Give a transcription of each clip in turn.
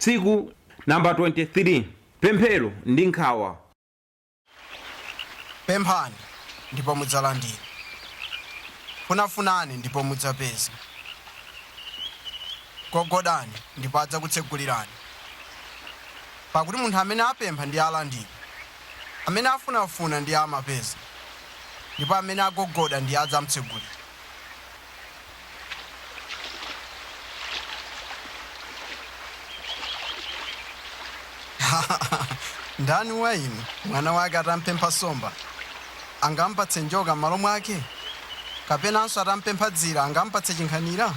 Tsiku namba 23. Pemphero ndi nkhawa. Pemphani ndipo mudzalandira. Funafunani ndipo mudzapeza. Gogodani ndipo adzakutsekulirani. Pakuti munthu amene apempha ndi alandira. Amene afunafuna ndi amapeza. Ndipo amene agogoda ndi adzamtsegulira. Ndani wa inu mwana wake atampempha nsomba angampatse njoka m'malo mwake? Kapenanso atampempha dzira angampatse chinkhanira?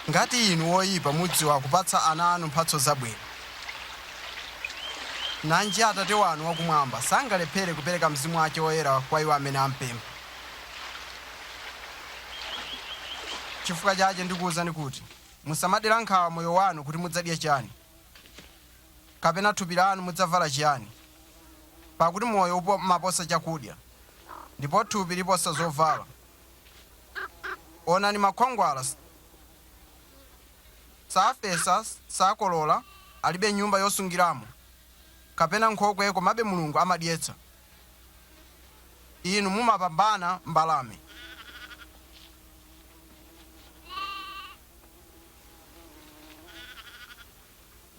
Ngati inu woyipa mudziwa kupatsa ana anu mphatso zabwino, nanji Atate wanu wakumwamba sangalephere kupereka Mzimu wake woyera kwa iwo amene ampempha. Chifukwa chake ndikuwuzani kuti musamadera nkhawa moyo wanu kuti mudzadya chiyani, kapena thupi lanu mudzavala chiyani. Pakuti moyo umaposa chakudya, ndipo thupi liposa zovala. Onani makhwangwala safesa, sakolola, alibe nyumba yosungiramo, kapena nkhokwe, komabe Mulungu amadyetsa. Inu mumapambana mbalame.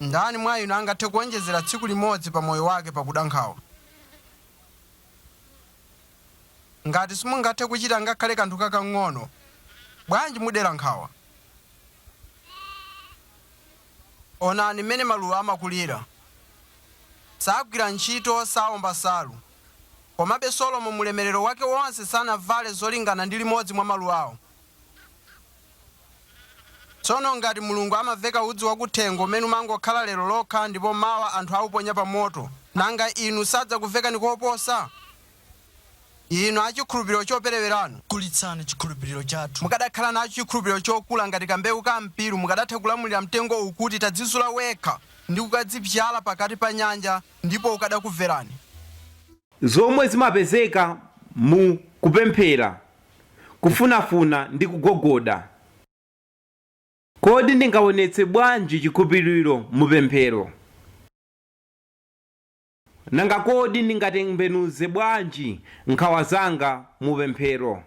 Ndani mwa inu angathe kuonjezera tsiku limodzi pa moyo wake pakuda nkhawa? Ngati simungathe kuchita ngakhale kanthu kakang'ono, bwanji mudera nkhawa? Onani mmene maluwa amakulira. Sagwira ntchito, saomba nsalu. Komabe Solomo mulemerero wake wonse sanavale zolingana ndi limodzi mwa maluwawo. Tsono ngati Mulungu amaveka udzi wakuthengo umene umangokhala lero lokha ndipo mawa anthu auponya pa moto, nanga inu sadzakuvekani koposa? Inu achikhulupiriro chopereweranu, kulitsani chikhulupiriro chathu. mukadakhala nacho chikhulupiriro chokula ngati kambewu ka mpiru, mukadatha kulamulira mtengo ukuti tadzizula wekha ndi kukadzipyala pakati pa nyanja, ndipo ukadakumverani. Zomwe zimapezeka mu kupemphera, kufunafuna ndi kugogoda. Kodi ndingaonetse bwanji chikhulupiriro mu pemphero? Nanga kodi ndingatembenuze bwanji nkhawa zanga mu pemphero?